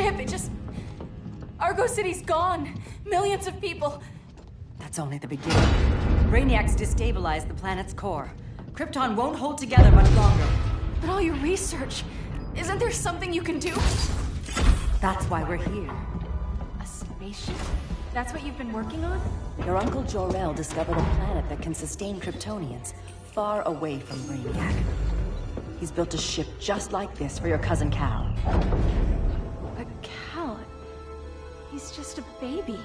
ship, Argo City's gone. Millions of people. That's only the beginning. Brainiac's destabilized the planet's core. Krypton won't hold together much longer. But all your research, isn't there something you can do? That's why we're here. A spaceship? That's what you've been working on? Your uncle Jor-El discovered a planet that can sustain Kryptonians, far away from Brainiac. He's built a ship just like this for your cousin Cal. But Cal... he's just a baby.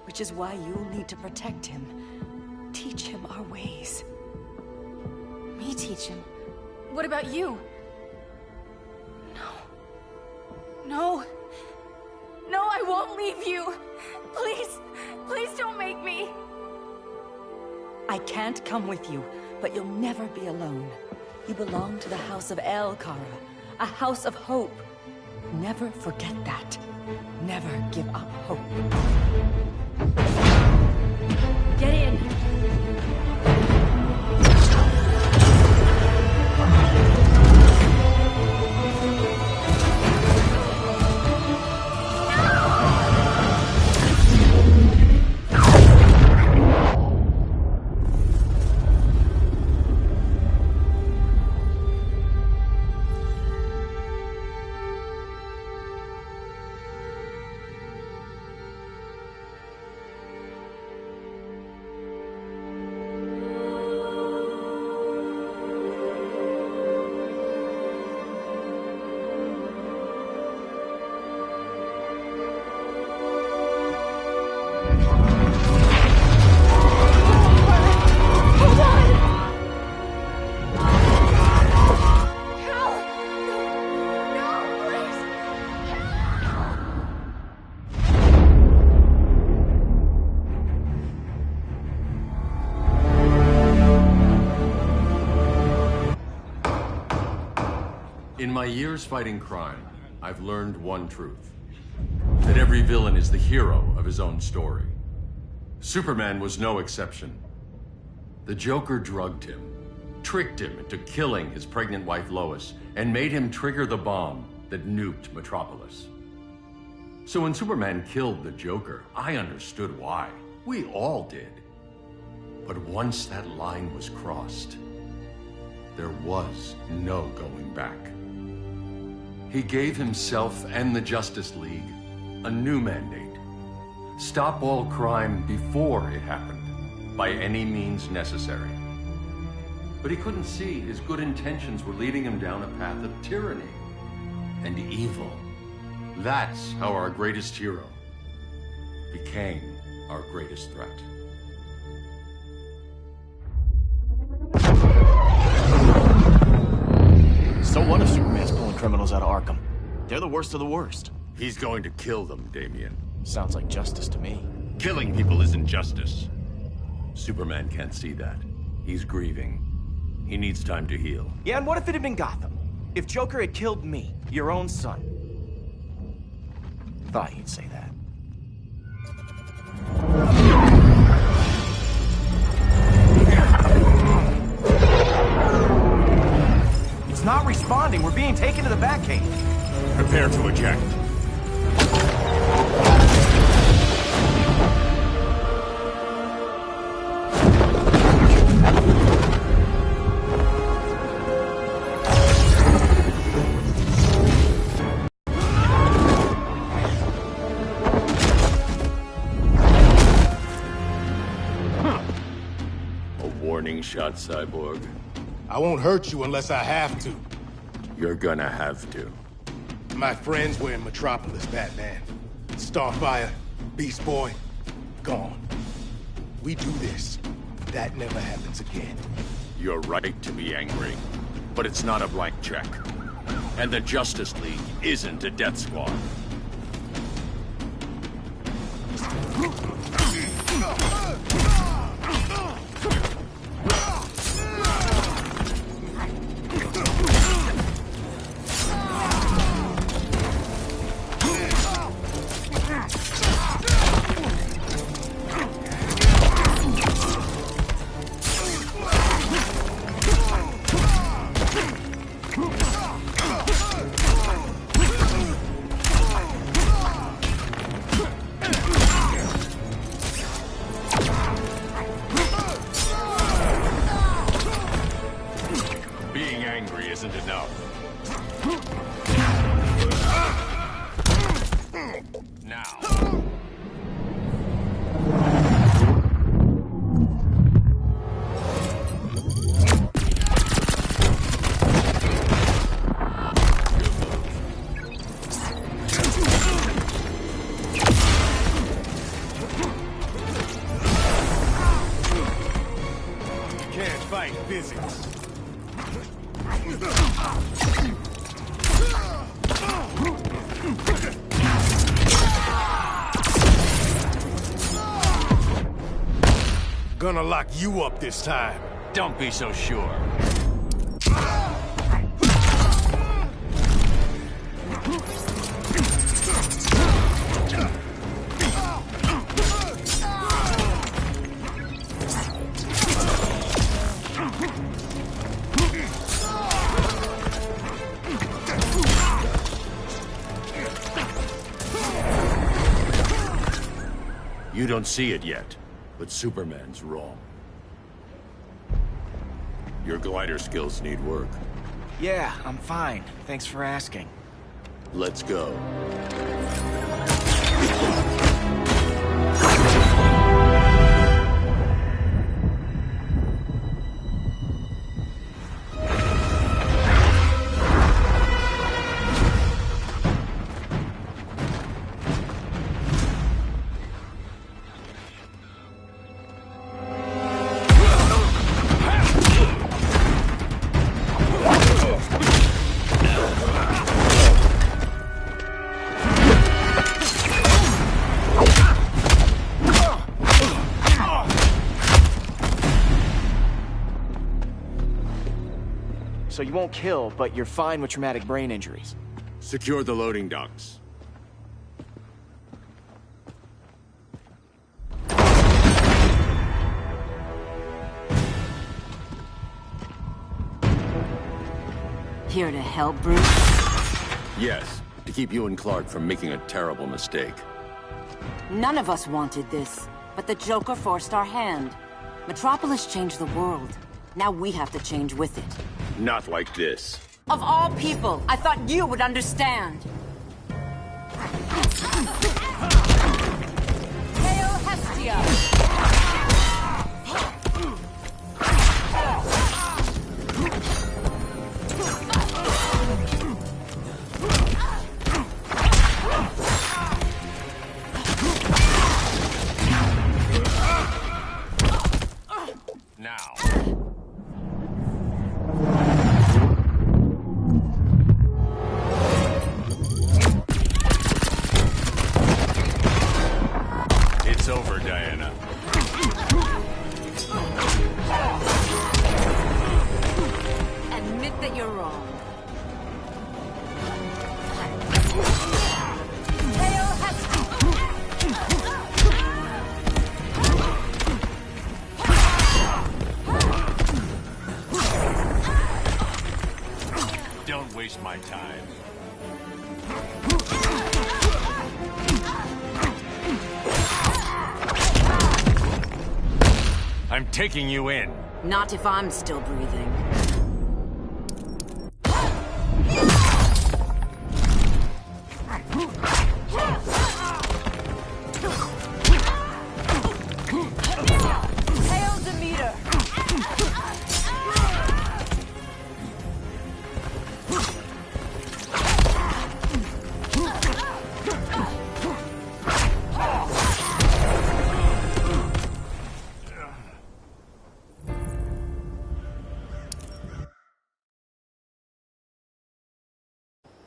Which is why you'll need to protect him. Teach him our ways. Me teach him? What about you? No. No, I won't leave you. Please, please don't make me. I can't come with you, but you'll never be alone. You belong to the House of El, Kara. A house of hope. Never forget that. Never give up hope. Get in! In my years fighting crime, I've learned one truth. That every villain is the hero of his own story. Superman was no exception. The Joker drugged him, tricked him into killing his pregnant wife Lois, and made him trigger the bomb that nuked Metropolis. So when Superman killed the Joker, I understood why. We all did. But once that line was crossed, there was no going back. He gave himself and the Justice League a new mandate. Stop all crime before it happened, by any means necessary. But he couldn't see his good intentions were leading him down a path of tyranny and evil. That's how our greatest hero became our greatest threat. So what if Superman's pulling criminals out of Arkham? They're the worst of the worst. He's going to kill them, Damian. Sounds like justice to me. Killing people isn't justice. Superman can't see that. He's grieving. He needs time to heal. Yeah, and what if it had been Gotham? If Joker had killed me, your own son? Thought he'd say that. It's not responding. We're being taken to the Batcave. Prepare to eject. A warning shot, Cyborg. I won't hurt you unless I have to. You're gonna have to. My friends were in Metropolis, Batman. Starfire, Beast Boy, gone. We do this. That never happens again. You're right to be angry, but it's not a blank check. And the Justice League isn't a death squad. wasn't enough. Now. Can't fight physics. Gonna lock you up this time. Don't be so sure. You don't see it yet, but Superman's wrong. Your glider skills need work. Yeah, I'm fine. Thanks for asking. Let's go. So you won't kill, but you're fine with traumatic brain injuries. Secure the loading docks. Here to help, Bruce? Yes, to keep you and Clark from making a terrible mistake. None of us wanted this, but the Joker forced our hand. Metropolis changed the world. Now we have to change with it. Not like this. Of all people, I thought you would understand. Hail Hestia! Now. It's over, Diana. Admit that you're wrong. Hail Hestia! Don't waste my time. I'm taking you in. Not if I'm still breathing. Hail Demeter!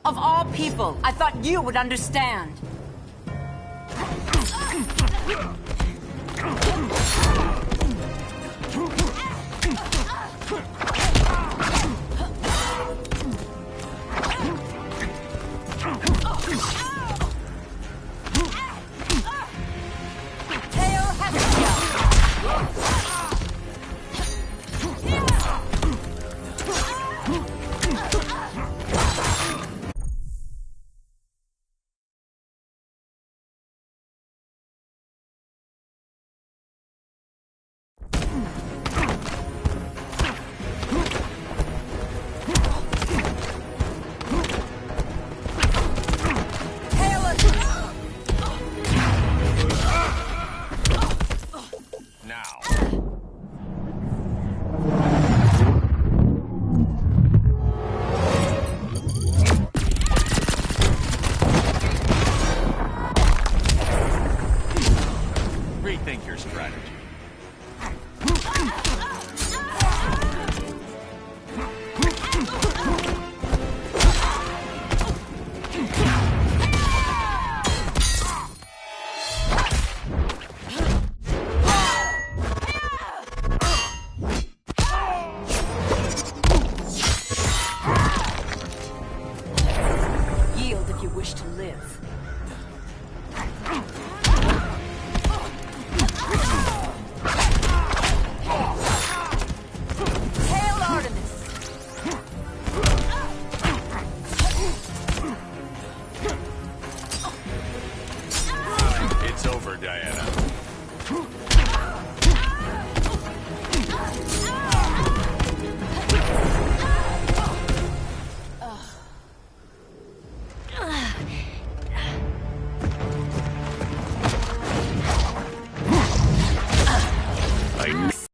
Of all people, I thought you would understand. Hail Hestia! rethink your strategy. Yield if you wish to live. Hail Artemis! It's over, Diana.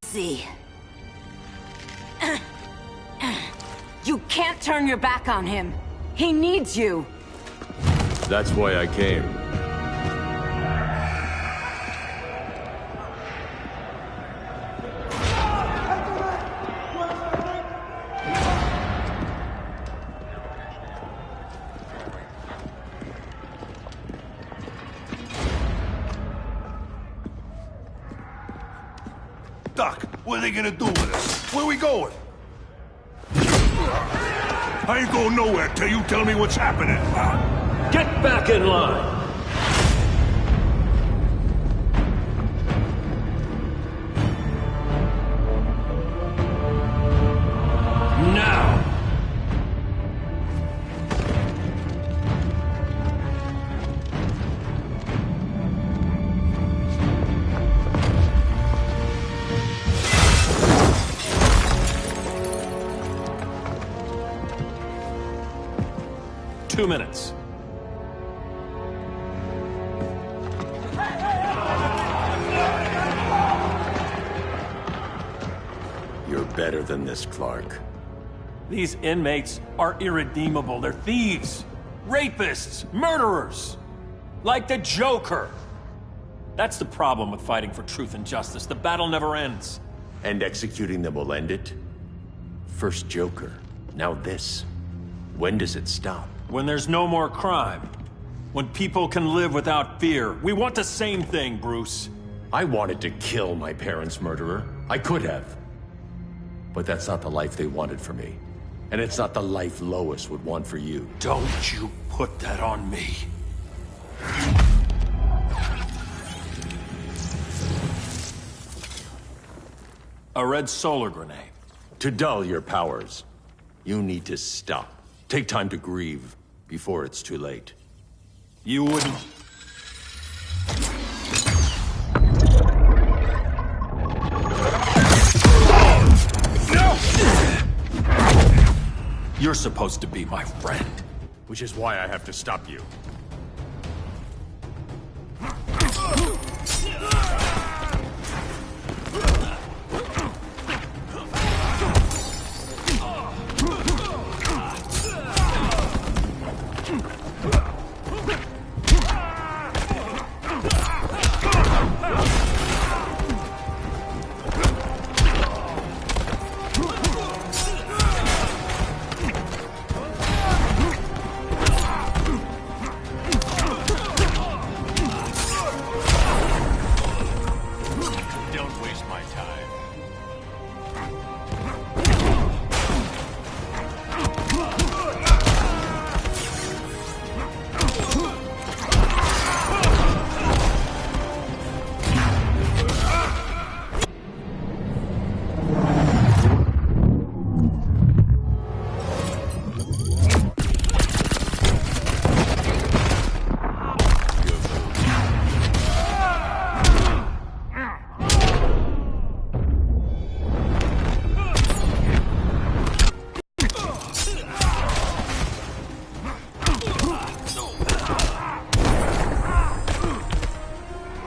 See. You can't turn your back on him. He needs you. That's why I came. Doc, what are they gonna do with us? Where we going? I ain't going nowhere till you tell me what's happening. Get back in line! Now! Two minutes. You're better than this, Clark. These inmates are irredeemable. They're thieves, rapists, murderers. Like the Joker. That's the problem with fighting for truth and justice. The battle never ends. And executing them will end it? First Joker, now this. When does it stop? When there's no more crime. When people can live without fear. We want the same thing, Bruce. I wanted to kill my parents' murderer. I could have. But that's not the life they wanted for me. And it's not the life Lois would want for you. Don't you put that on me. A red solar grenade. To dull your powers, you need to stop. Take time to grieve before it's too late. You wouldn't... No! You're supposed to be my friend. Which is why I have to stop you.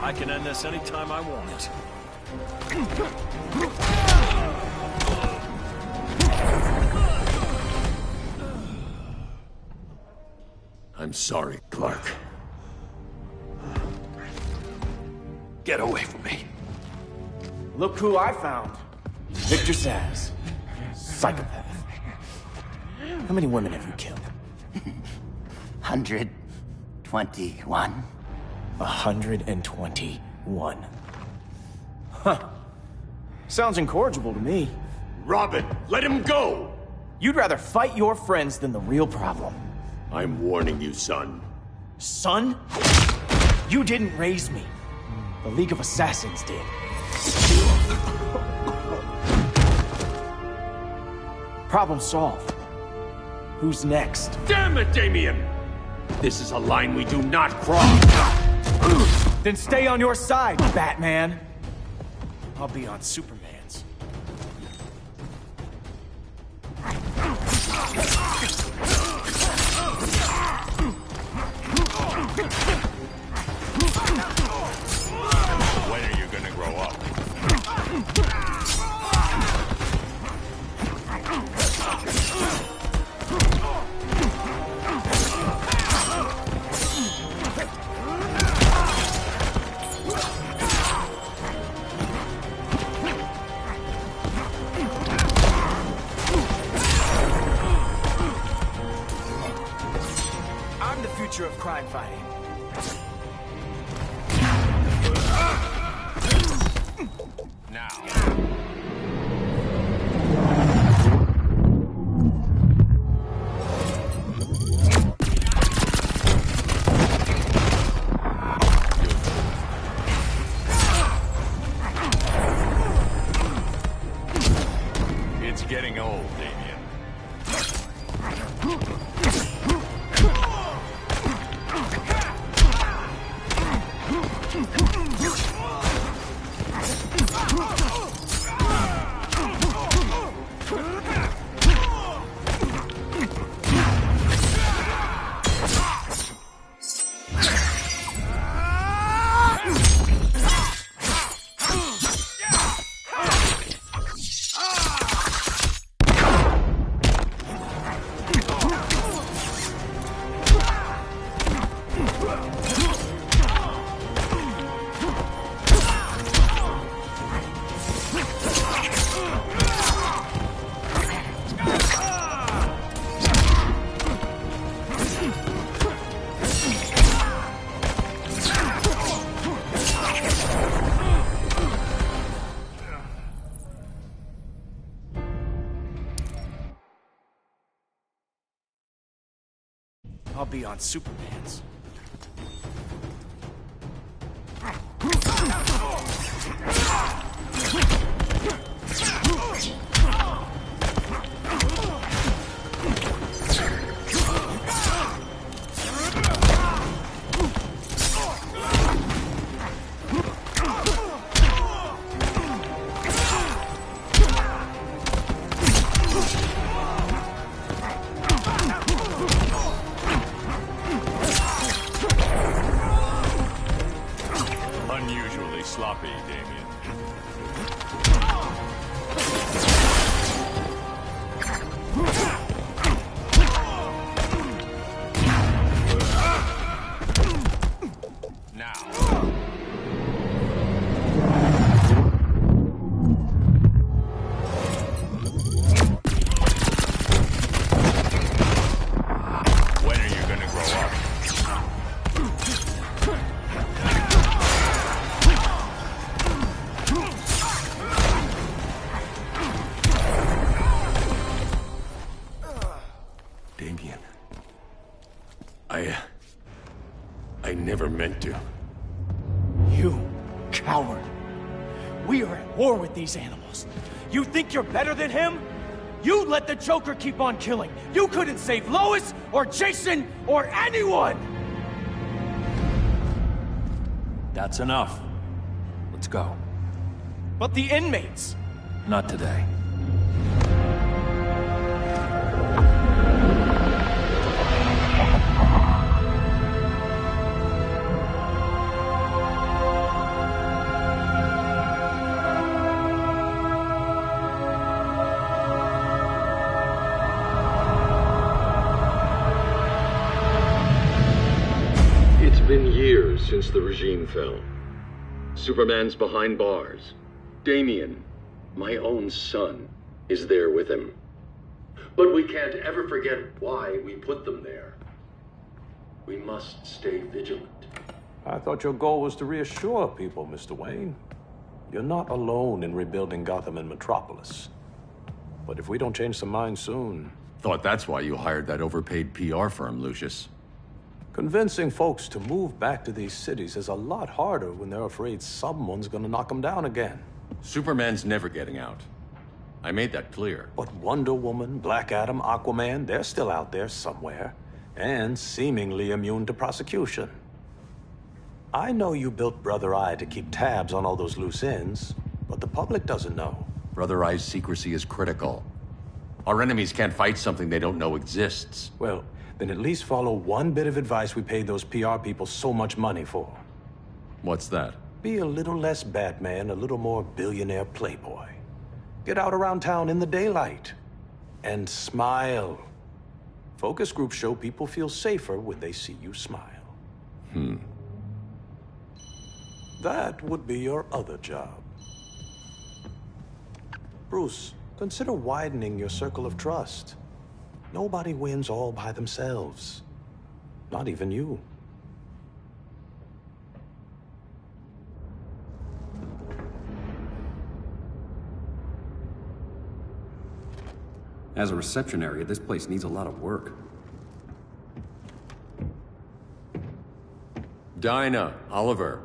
I can end this anytime I want. I'm sorry, Clark. Get away from me. Look who I found. Victor Zsasz. Psychopath. How many women have you killed? 121. 121. Huh. Sounds incorrigible to me. Robin, let him go! You'd rather fight your friends than the real problem. I'm warning you, son. Son? You didn't raise me. The League of Assassins did. Problem solved. Who's next? Damn it, Damien! This is a line we do not cross. Then stay on your side, Batman. I'll be on Superman's. When are you gonna grow up? I'm the future of crime fighting. Now. It's getting old, Damien. I'll be on Superman's. Unusually sloppy, Damien. Now. When are you gonna grow up? Damien. I never meant to. You coward. We are at war with these animals. You think you're better than him? You let the Joker keep on killing. You couldn't save Lois or Jason or anyone! That's enough. Let's go. But the inmates. Not today. It's been years since the regime fell. Superman's behind bars. Damian, my own son, is there with him. But we can't ever forget why we put them there. We must stay vigilant. I thought your goal was to reassure people, Mr. Wayne. You're not alone in rebuilding Gotham and Metropolis. But if we don't change some minds soon... Thought that's why you hired that overpaid PR firm, Lucius. Convincing folks to move back to these cities is a lot harder when they're afraid someone's gonna knock them down again. Superman's never getting out. I made that clear. But Wonder Woman, Black Adam, Aquaman, they're still out there somewhere. And seemingly immune to prosecution. I know you built Brother Eye to keep tabs on all those loose ends, but the public doesn't know. Brother Eye's secrecy is critical. Our enemies can't fight something they don't know exists. Well, then at least follow one bit of advice we paid those PR people so much money for. What's that? Be a little less Batman, a little more billionaire playboy. Get out around town in the daylight. And smile. Focus groups show people feel safer when they see you smile. That would be your other job. Bruce, consider widening your circle of trust. Nobody wins all by themselves. Not even you. As a reception area, this place needs a lot of work. Dinah, Oliver,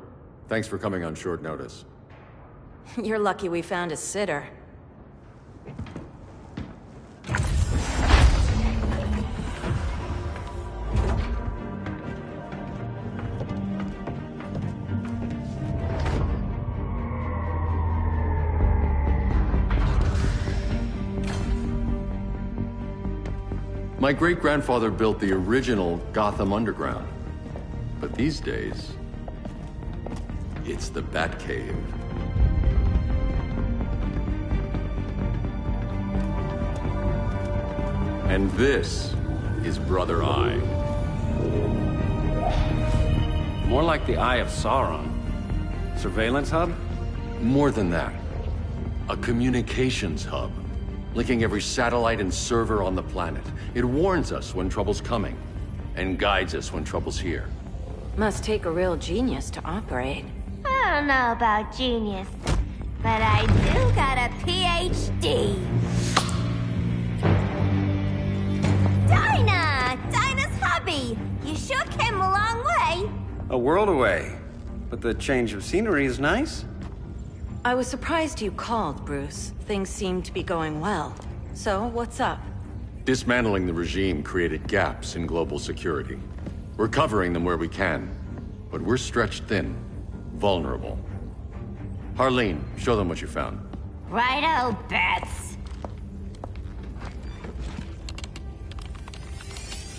thanks for coming on short notice. You're lucky we found a sitter. My great-grandfather built the original Gotham Underground. But these days, it's the Batcave. And this is Brother Eye. More like the Eye of Sauron. Surveillance hub? More than that. A communications hub. Linking every satellite and server on the planet. It warns us when trouble's coming, and guides us when trouble's here. Must take a real genius to operate. I don't know about genius, but I do got a PhD. Dinah's hubby! You sure came a long way. A world away. But the change of scenery is nice. I was surprised you called, Bruce. Things seem to be going well. So, what's up? Dismantling the regime created gaps in global security. We're covering them where we can, but we're stretched thin, vulnerable. Harleen, show them what you found. Righto, Bets.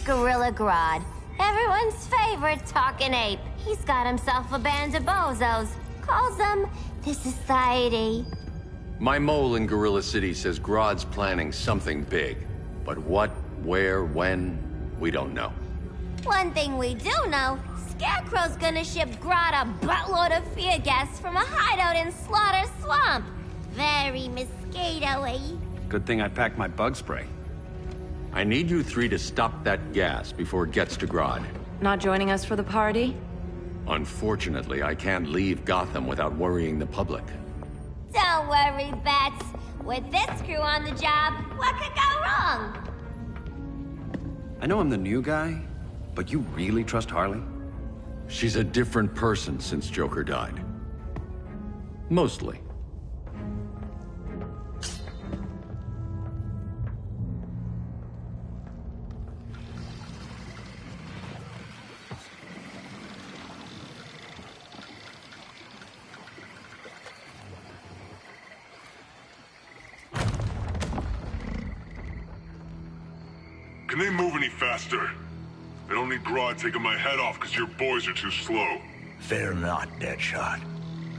Gorilla Grodd. Everyone's favorite talking ape. He's got himself a band of bozos. Calls them the Society. My mole in Gorilla City says Grodd's planning something big. But what, where, when, we don't know. One thing we do know, Scarecrow's gonna ship Grodd a buttload of fear gas from a hideout in Slaughter Swamp. Very mosquito-y. Good thing I packed my bug spray. I need you three to stop that gas before it gets to Grodd. Not joining us for the party? Unfortunately, I can't leave Gotham without worrying the public. Don't worry, Bats. With this crew on the job, what could go wrong? I know I'm the new guy, but you really trust Harley? She's a different person since Joker died. Mostly. Can they move any faster? I don't need Grodd taking my head off because your boys are too slow. Fear not, Deadshot.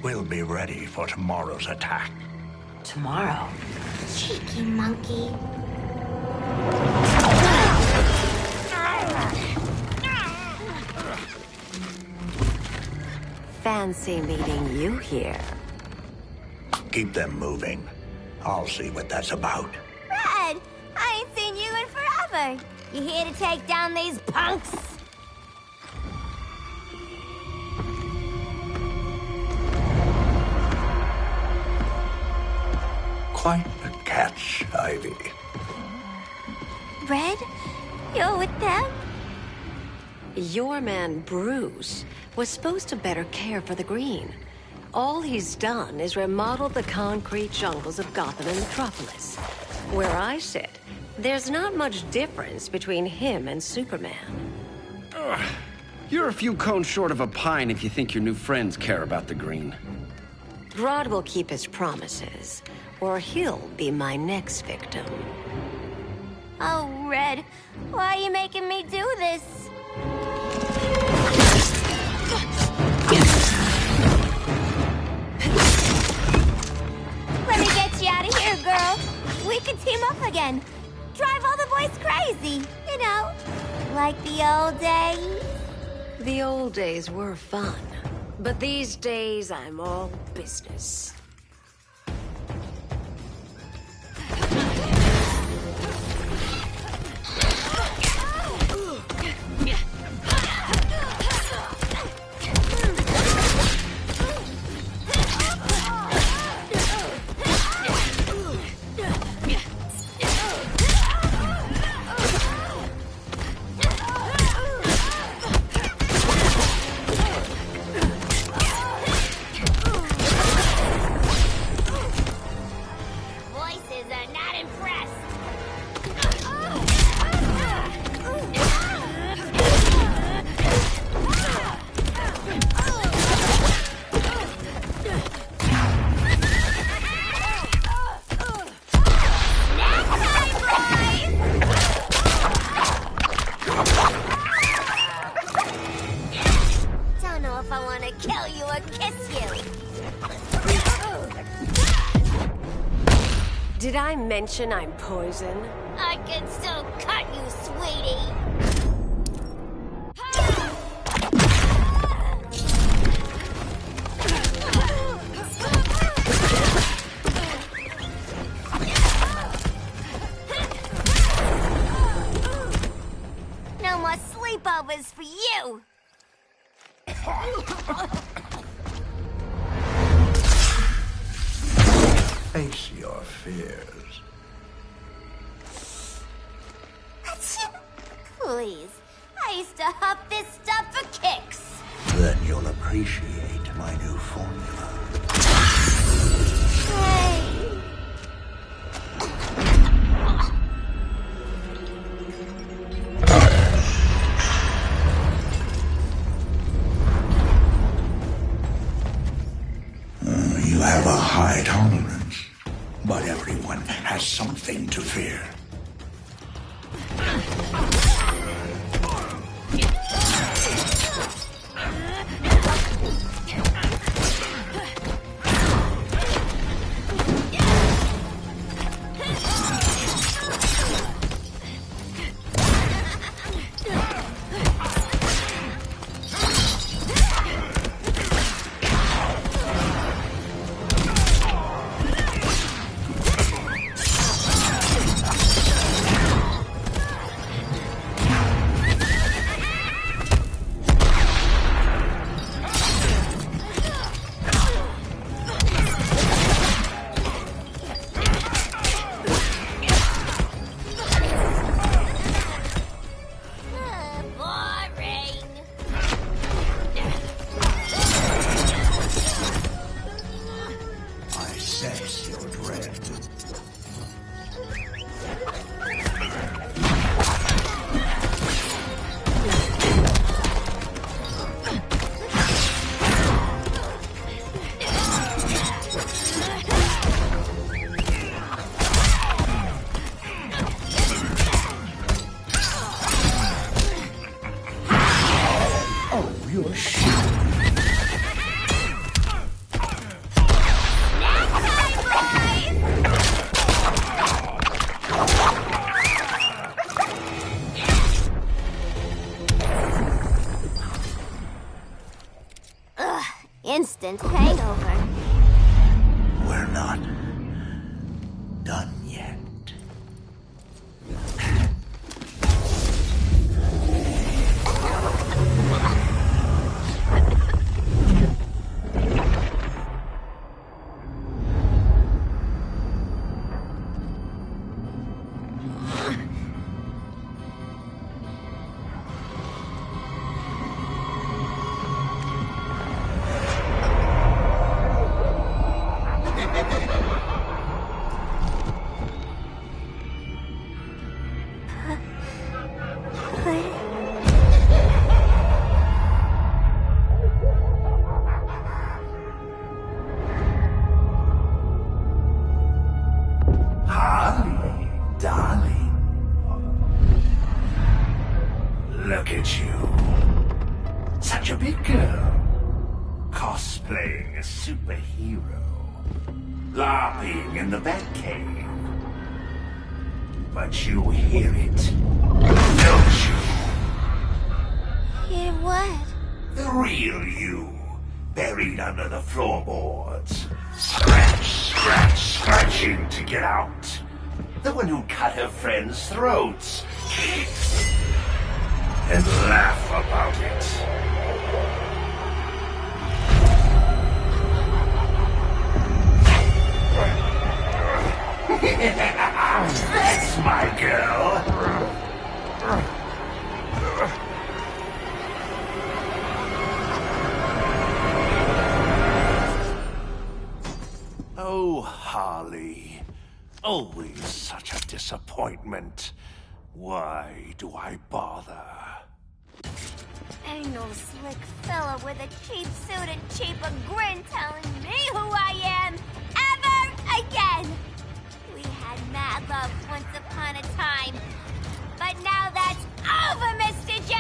We'll be ready for tomorrow's attack. Tomorrow? Cheeky monkey. fancy meeting you here. Keep them moving. I'll see what that's about. Red, I ain't seen you in forever. You here to take down these punks? Quite a catch, Ivy. Red, you're with them? Your man, Bruce, was supposed to better care for the green. All he's done is remodeled the concrete jungles of Gotham and Metropolis. Where I sit, there's not much difference between him and Superman. You're a few cones short of a pine if you think your new friends care about the green. Grodd will keep his promises, or he'll be my next victim. Oh, Red, why are you making me do this? Let me get you out of here, girl. We can team up again. Drive all the boys crazy, you know, like the old days. The old days were fun, but these days I'm all business. Did I mention I'm poison? I can still cut you, sweetie. No more sleepovers for you. Face your fears. Please, I used to huff this stuff for kicks. Then you'll appreciate my new formula. Hey. You have a high tolerance, but everyone has something to fear. You're shit. Next time, boys! over. We're not done yet. Harley, darling. Look at you. Such a big girl. Cosplaying a superhero. LARPing in the Batcave. But you hear it, don't you? Hear what? The real you, buried under the floorboards. Scratch, scratch, scratching to get out. The one who cut her friends' throats. And laugh about it. That's my girl. Oh, Harley. Always such a disappointment. Why do I bother? Ain't no slick fella with a cheap suit and cheaper grin telling me who I am ever again. We had mad love once upon a time, but now that's over, Mr. J.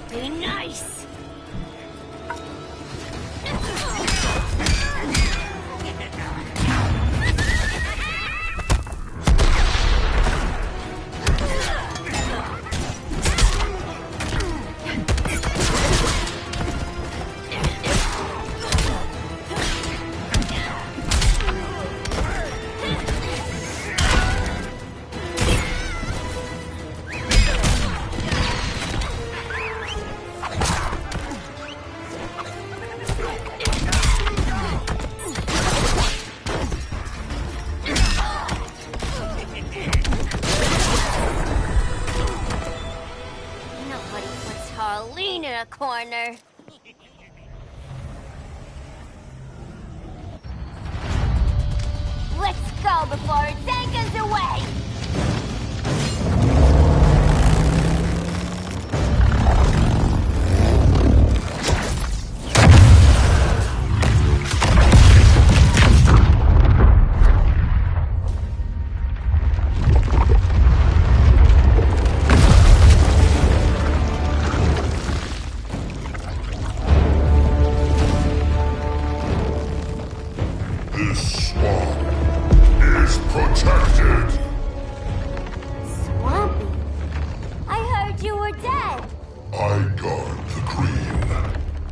Be nice. Nobody puts Harleen in a corner. Let's go before it anchors away! This swamp is protected. Swampy? I heard you were dead. I guard the green,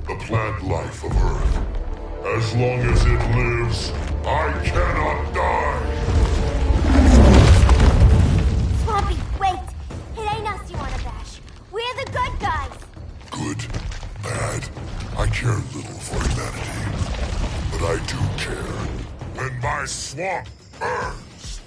the plant life of Earth. As long as it lives, I cannot die. Swampy, wait! It ain't us you wanna bash. We're the good guys. Good, bad, I care little for humanity. But I do care when my swamp burns.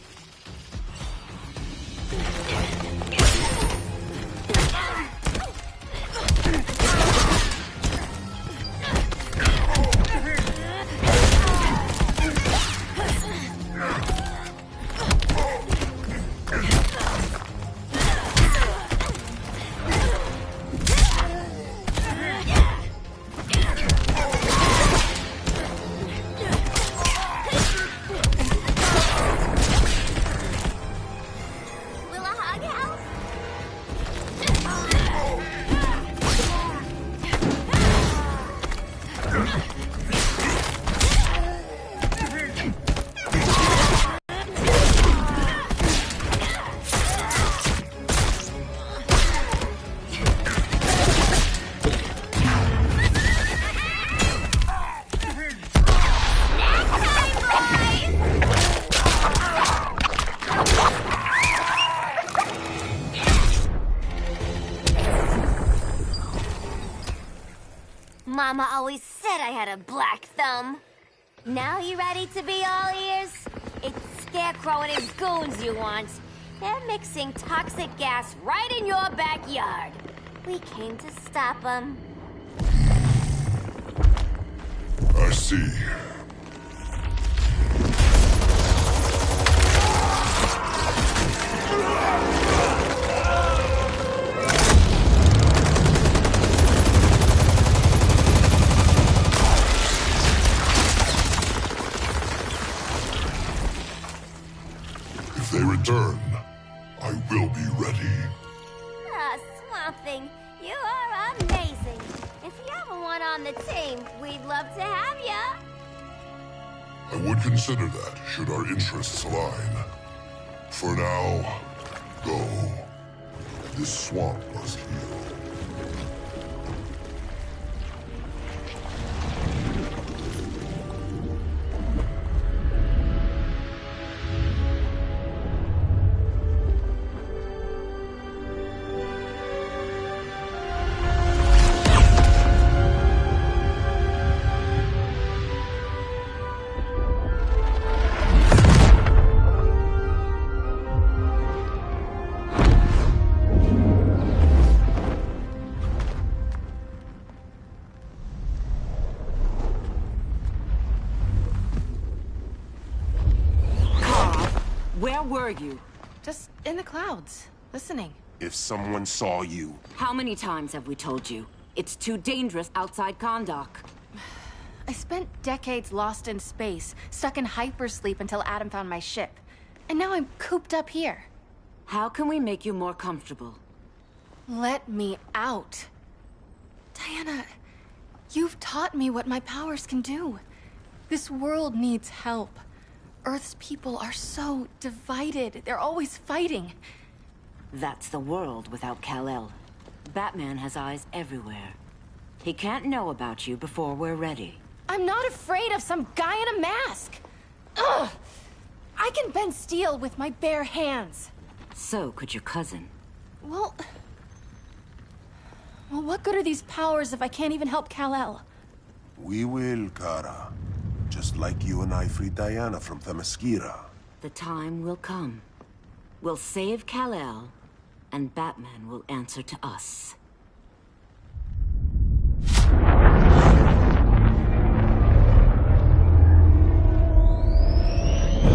Mama always said I had a black thumb. Now you ready to be all ears? It's Scarecrow and his goons you want. They're mixing toxic gas right in your backyard. We came to stop them. I see. If they return, I will be ready. Ah, Swamp Thing, you are amazing. If you ever want on the team, we'd love to have ya. I would consider that, should our interests align. For now, go. This swamp must heal. Where were you? Just in the clouds, listening. If someone saw you... How many times have we told you? It's too dangerous outside Kahndaq. I spent decades lost in space, stuck in hypersleep until Adam found my ship. And now I'm cooped up here. How can we make you more comfortable? Let me out. Diana, you've taught me what my powers can do. This world needs help. Earth's people are so divided. They're always fighting. That's the world without Kal-El. Batman has eyes everywhere. He can't know about you before we're ready. I'm not afraid of some guy in a mask. Ugh! I can bend steel with my bare hands. So could your cousin. Well, what good are these powers if I can't even help Kal-El? We will, Kara. Just like you and I freed Diana from Themyscira. The time will come. We'll save Kal-El, and Batman will answer to us.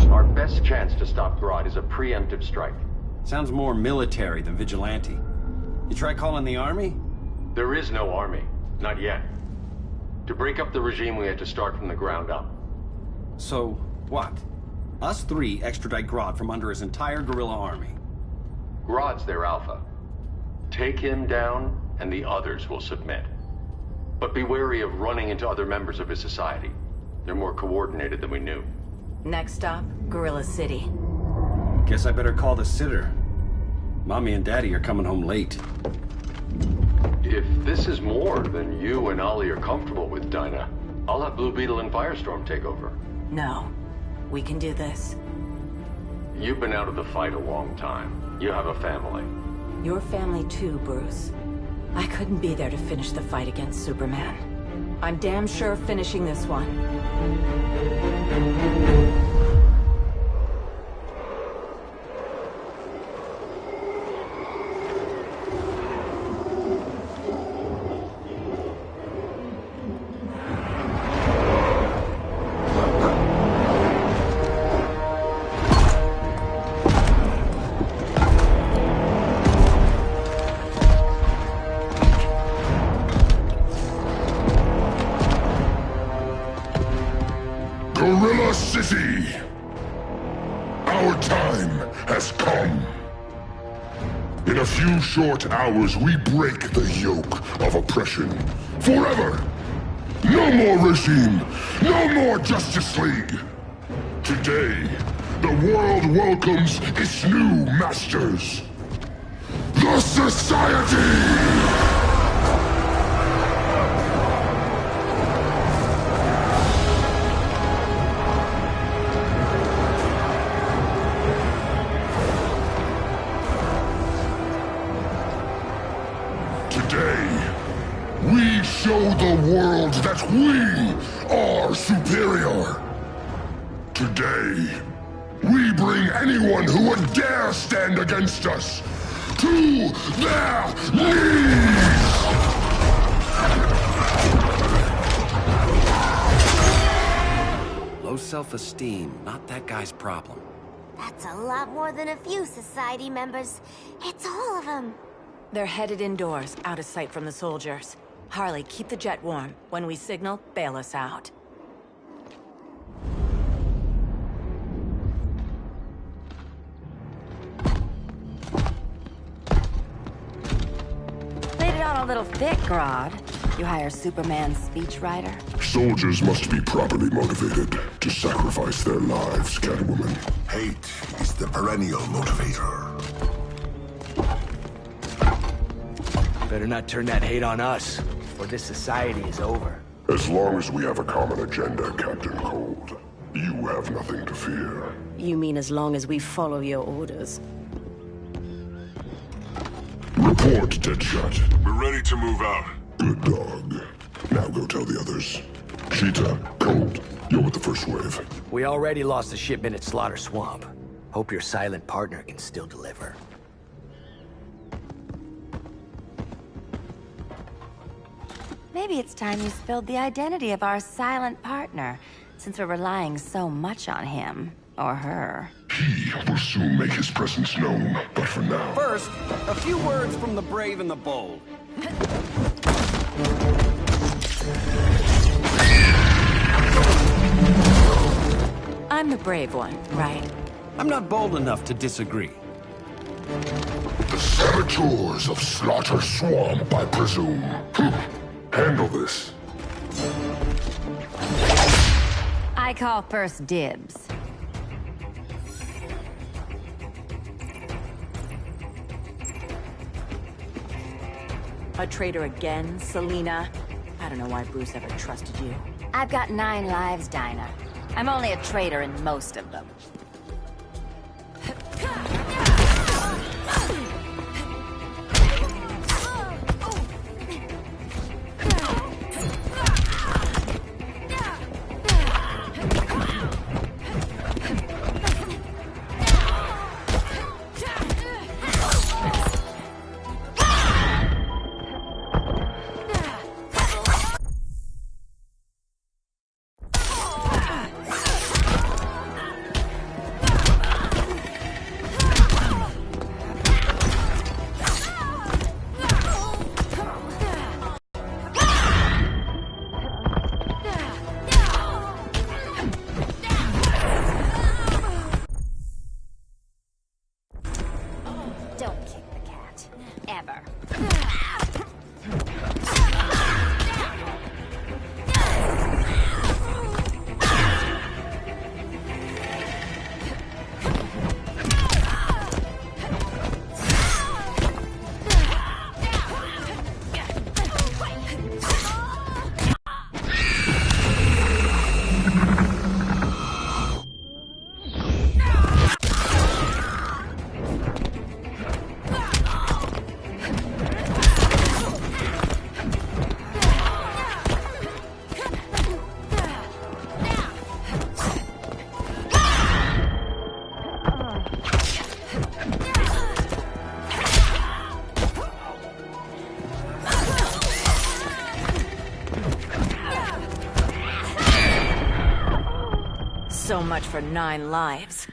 Our best chance to stop Grodd is a preemptive strike. Sounds more military than vigilante. You try calling the army? There is no army. Not yet. To break up the regime, we had to start from the ground up. So, what? Us three extradite Grodd from under his entire guerrilla army. Grodd's their alpha. Take him down, and the others will submit. But be wary of running into other members of his society. They're more coordinated than we knew. Next stop, Gorilla City. Guess I better call the sitter. Mommy and Daddy are coming home late. If this is more than you and Ollie are comfortable with, Dinah, I'll have Blue Beetle and Firestorm take over. No. We can do this. You've been out of the fight a long time. You have a family. Your family too, Bruce. I couldn't be there to finish the fight against Superman. I'm damn sure finishing this one. Gorilla City! Our time has come. In a few short hours, we break the yoke of oppression. Forever! No more regime! No more Justice League! Today, the world welcomes its new masters. The Society! Today, we show the world We are superior. Today, we bring anyone who would dare stand against us to their knees! Low self-esteem, not that guy's problem. That's a lot more than a few society members. It's all of them. They're headed indoors, out of sight from the soldiers. Harley, keep the jet warm. When we signal, bail us out. Laid it on a little thick, Grodd. You hire Superman's speechwriter? Soldiers must be properly motivated to sacrifice their lives, Catwoman. Hate is the perennial motivator. Better not turn that hate on us, or this society is over. As long as we have a common agenda, Captain Cold, you have nothing to fear. You mean as long as we follow your orders? Report, Deadshot. We're ready to move out. Good dog. Now go tell the others. Cheetah, Cold, you're with the first wave. We already lost a shipment at Slaughter Swamp. Hope your silent partner can still deliver. Maybe it's time you spilled the identity of our silent partner, since we're relying so much on him. Or her. He will soon make his presence known, but for now... First, a few words from the brave and the bold. I'm the brave one, right? I'm not bold enough to disagree. The saboteurs of Slaughter Swamp, I presume. Handle this. I call first dibs. A traitor again, Selina? I don't know why Bruce ever trusted you. I've got 9 lives, Dinah. I'm only a traitor in most of them. So much for 9 lives.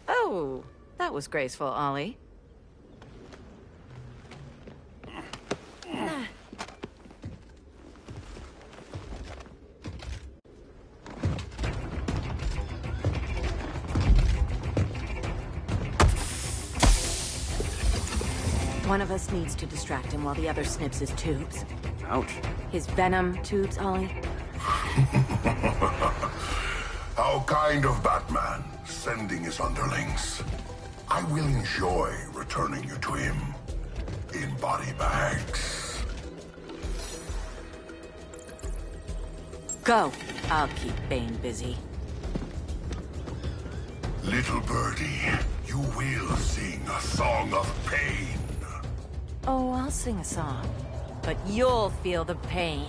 Oh, that was graceful, Ollie. One of us needs to distract him while the other snips his tubes. Ouch. His venom tubes, Ollie. How kind of Batman, sending his underlings. I will enjoy returning you to him in body bags. Go. I'll keep Bane busy. Little birdie, you will sing a song of pain. Oh, I'll sing a song. but you'll feel the pain.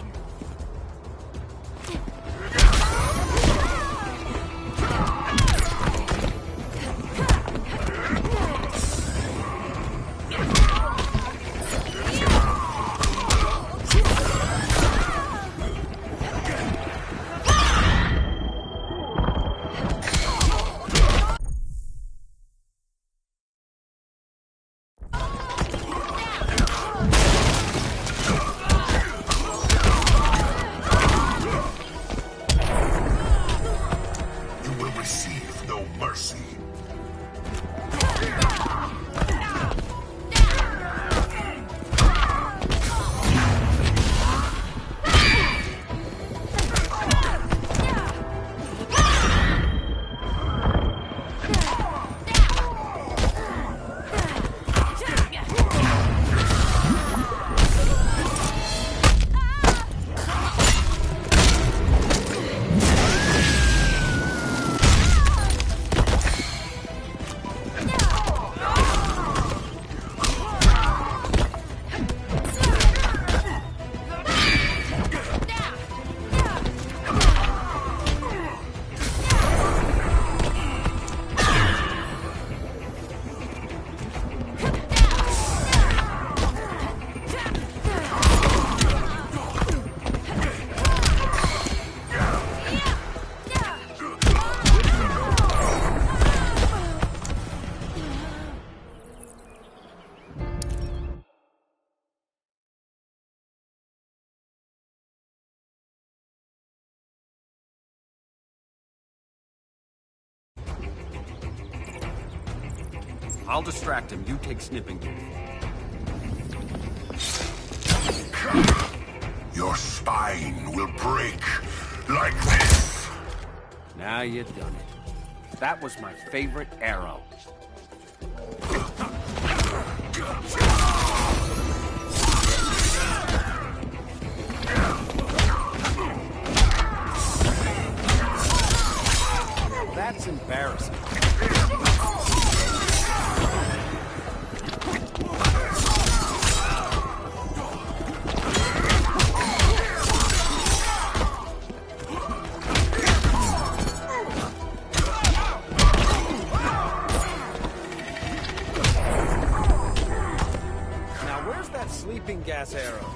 I'll distract him. You take snipping duty. Your spine will break like this. Now you done it. That was my favorite arrow. That's embarrassing. Sleeping gas arrow.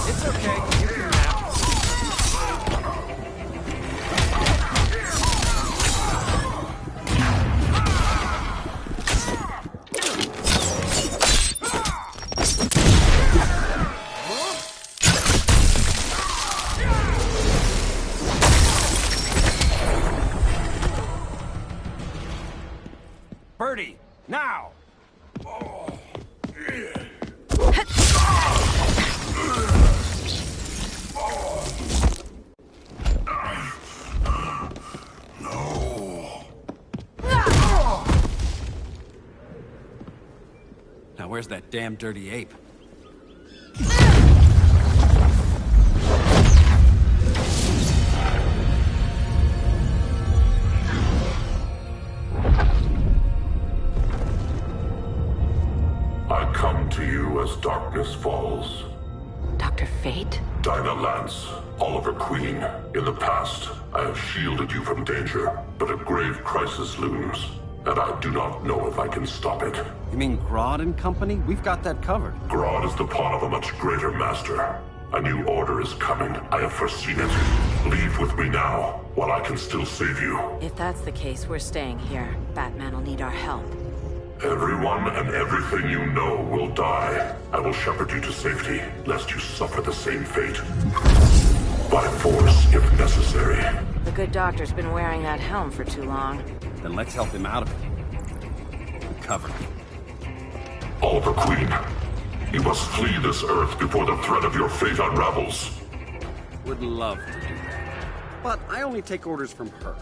It's okay. You can nap. Birdie, now! No. Now where's that damn dirty ape? I come to you as darkness falls. Dr. Fate? Dinah Lance, Oliver Queen. In the past, I have shielded you from danger, but a grave crisis looms, and I do not know if I can stop it. You mean Grodd and company? We've got that covered. Grodd is the pawn of a much greater master. A new order is coming. I have foreseen it. Leave with me now, while I can still save you. If that's the case, we're staying here. Batman will need our help. Everyone and everything you know will die. I will shepherd you to safety, lest you suffer the same fate. By force, if necessary. The good doctor's been wearing that helm for too long. Then let's help him out of it. Cover. Oliver Queen, you must flee this Earth before the threat of your fate unravels. Would love to do that. But I only take orders from her.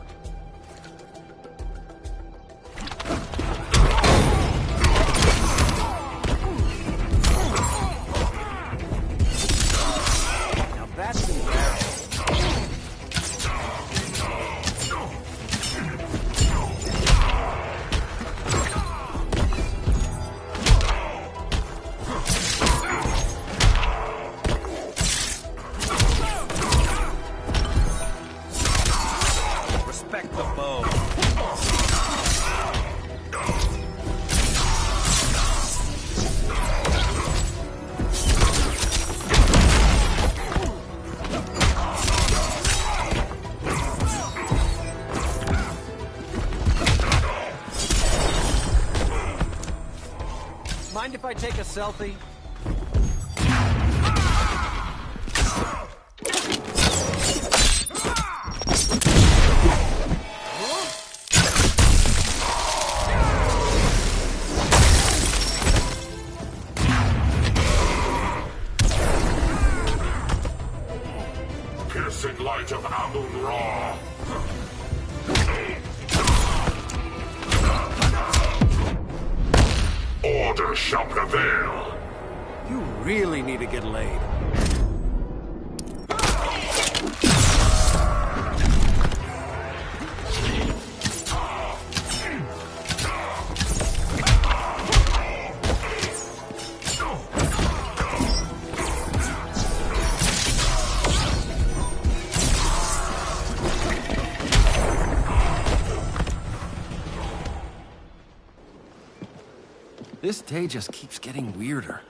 Mind if I take a selfie? Piercing light of Amun-Ra. Order shall prevail. You really need to get laid. This day just keeps getting weirder.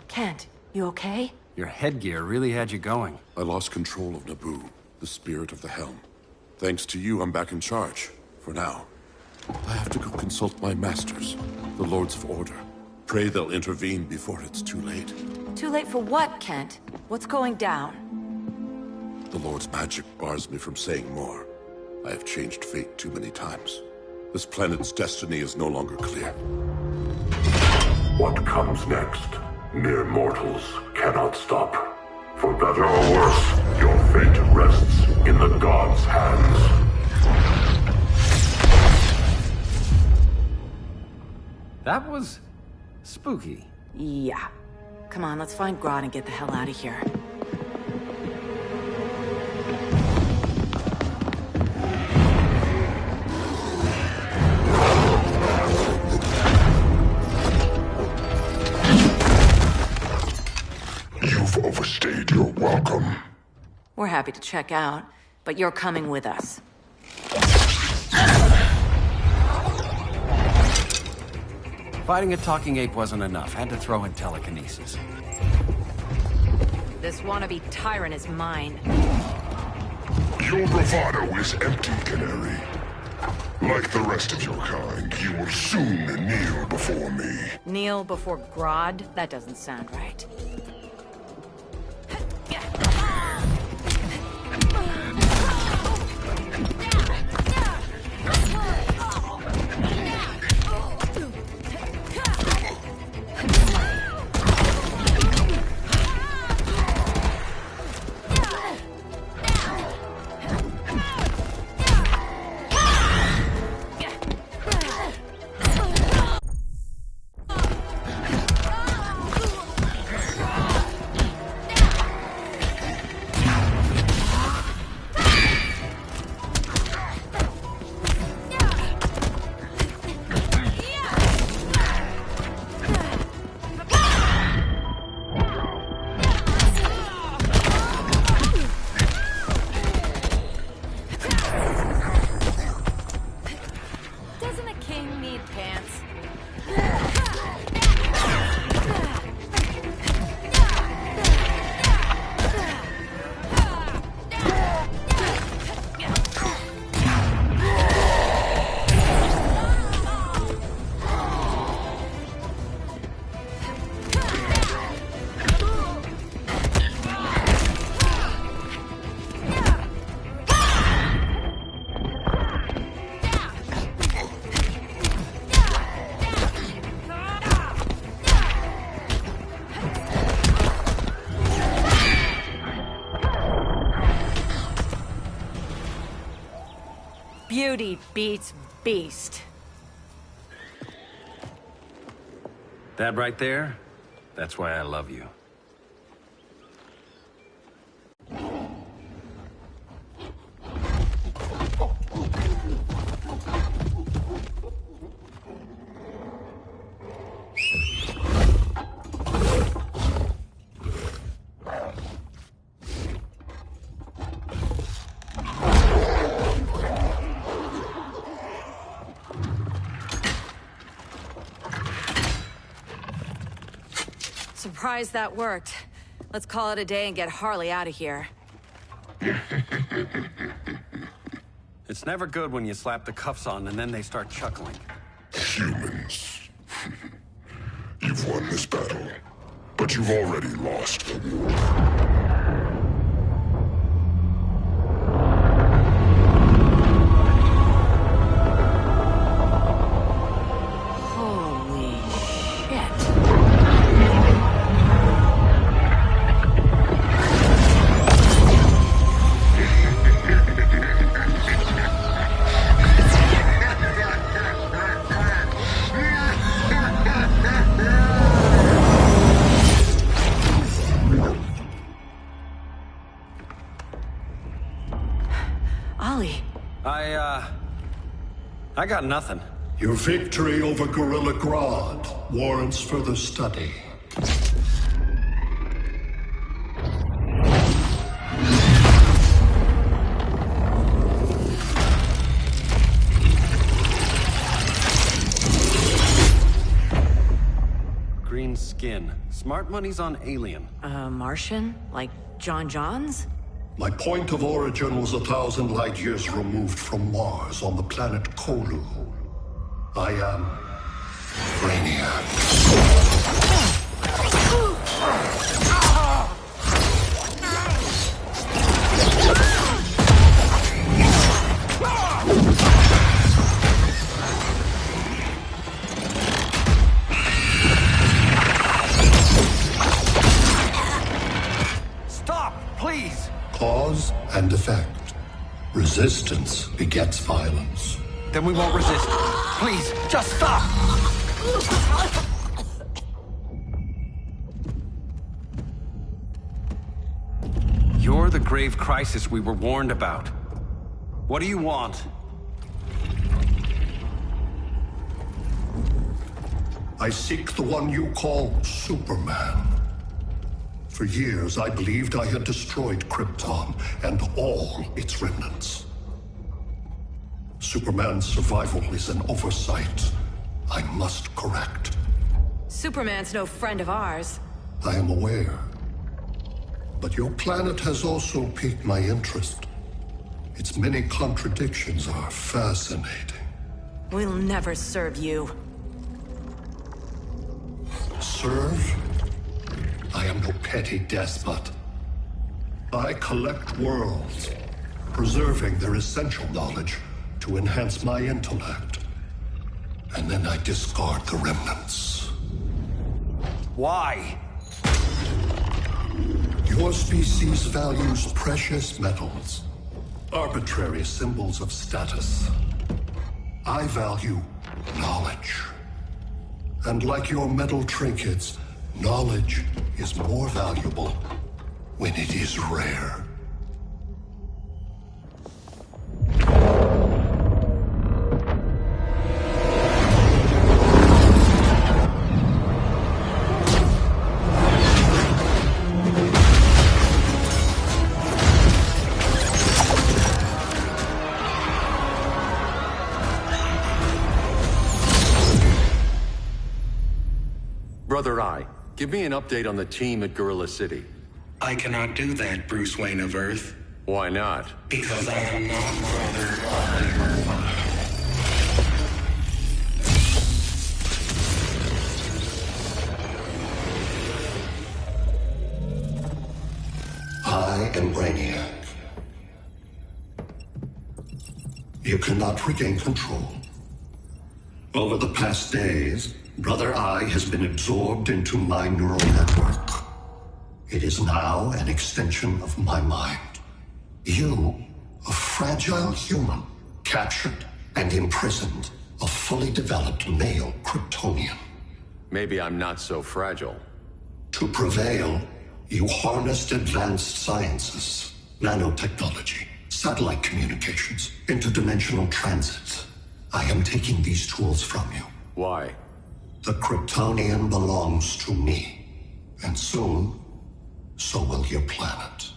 Kent, you okay? Your headgear really had you going. I lost control of Naboo, the spirit of the helm. Thanks to you, I'm back in charge. For now. I have to go consult my masters, the Lords of Order. Pray they'll intervene before it's too late. Too late for what, Kent? What's going down? The Lord's magic bars me from saying more. I have changed fate too many times. This planet's destiny is no longer clear. What comes next, mere mortals cannot stop. For better or worse, your fate rests in the gods' hands. That was spooky. Yeah. Come on, let's find Grodd and get the hell out of here. You've overstayed your welcome. We're happy to check out, but you're coming with us. Fighting a talking ape wasn't enough. Had to throw in telekinesis. This wannabe tyrant is mine. Your bravado is empty, Canary. Like the rest of your kind, you will soon kneel before me. Kneel before Grodd? That doesn't sound right. Beauty beats beast. That right there, that's why I love you. Surprised that worked. Let's call it a day and get Harley out of here. It's never good when you slap the cuffs on and then they start chuckling. Humans. You've won this battle, but you've already lost. Holy shit. Ollie. I got nothing. Your victory over Gorilla Grodd warrants further study. Green skin. Smart money's on alien. Martian? Like John Johns? My point of origin was 1,000 light years removed from Mars on the planet Kolu. I am Brainiac. Stop, please! Cause and effect. Resistance begets violence. Then we won't resist. Please, just stop! You're the grave crisis we were warned about. What do you want? I seek the one you call Superman. For years, I believed I had destroyed Krypton and all its remnants. Superman's survival is an oversight I must correct. Superman's no friend of ours. I am aware. But your planet has also piqued my interest. Its many contradictions are fascinating. We'll never serve you. Serve? I am no petty despot. I collect worlds, preserving their essential knowledge to enhance my intellect. And then I discard the remnants. Why? Your species values precious metals, arbitrary symbols of status. I value knowledge. And like your metal trinkets, knowledge is more valuable when it is rare. Brother Eye, give me an update on the team at Gorilla City. I cannot do that, Bruce Wayne of Earth. Why not? Because I am not Brother Eye. I am Brainiac. You cannot regain control. Over the past days, Brother Eye has been absorbed into my neural network. It is now an extension of my mind. You, a fragile human, captured and imprisoned a fully developed male Kryptonian. Maybe I'm not so fragile. To prevail, you harnessed advanced sciences, nanotechnology, satellite communications, interdimensional transits. I am taking these tools from you. Why? The Kryptonian belongs to me. And soon, so will your planet.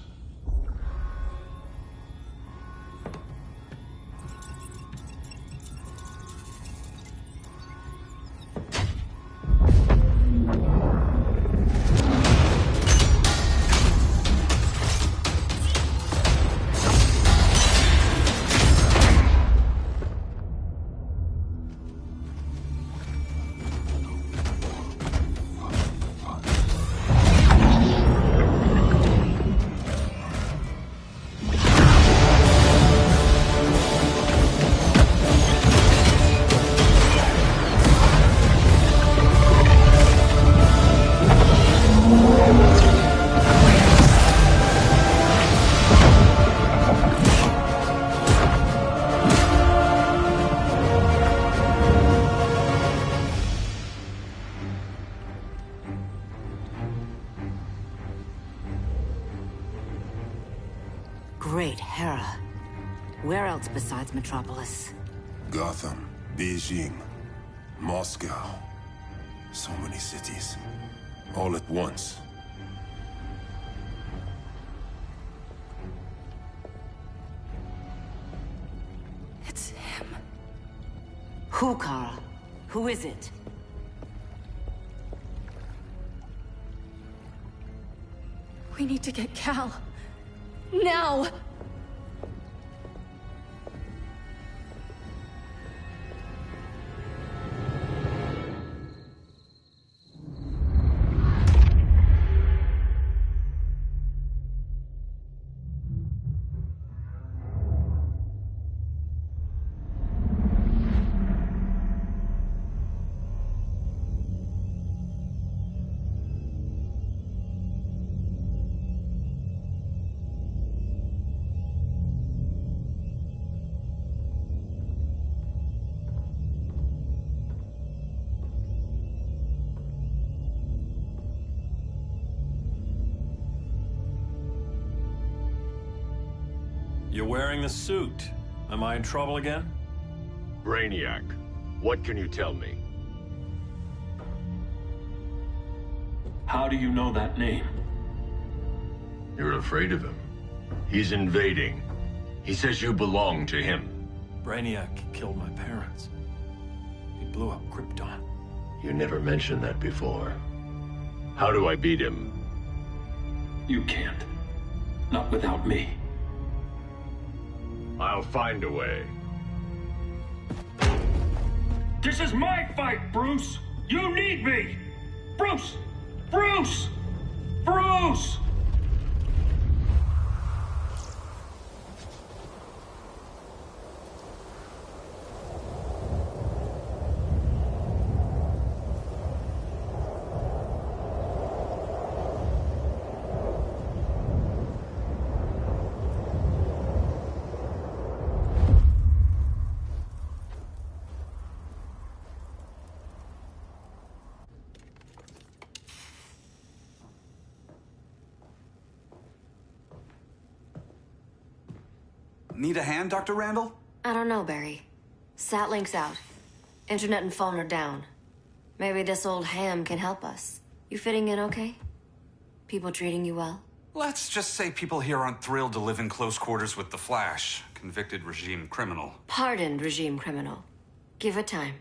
Great Hera. Where else besides Metropolis? Gotham, Beijing, Moscow. So many cities. All at once. It's him. Who, Kara? Who is it? We need to get Cal. Now! You're wearing the suit. Am I in trouble again? Brainiac, what can you tell me? How do you know that name? You're afraid of him. He's invading. He says you belong to him. Brainiac killed my parents. He blew up Krypton. You never mentioned that before. How do I beat him? You can't. Not without me. I'll find a way. This is my fight, Bruce! You need me! Bruce! Bruce! Bruce! Need a hand, Dr. Randall? I don't know, Barry. Satlink's out. Internet and phone are down. Maybe this old ham can help us. You fitting in okay? People treating you well? Let's just say people here aren't thrilled to live in close quarters with the Flash, convicted regime criminal. Pardoned regime criminal. Give it time.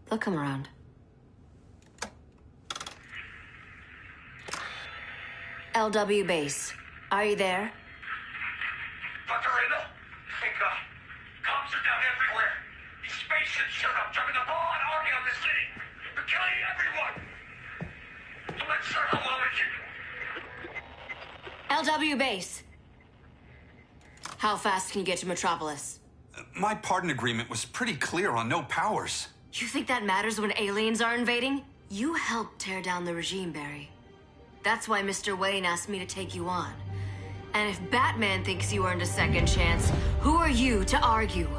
They'll come around. LW base. Are you there? Dr. Randall? Pika. Cops are down everywhere. These spaceships showed up, driving the ball and army on the city. They're killing everyone. I'm not sure how long it can... LW base. How fast can you get to Metropolis? My pardon agreement was pretty clear on no powers. You think that matters when aliens are invading? You helped tear down the regime, Barry. That's why Mr. Wayne asked me to take you on. And if Batman thinks you earned a second chance, who are you to argue?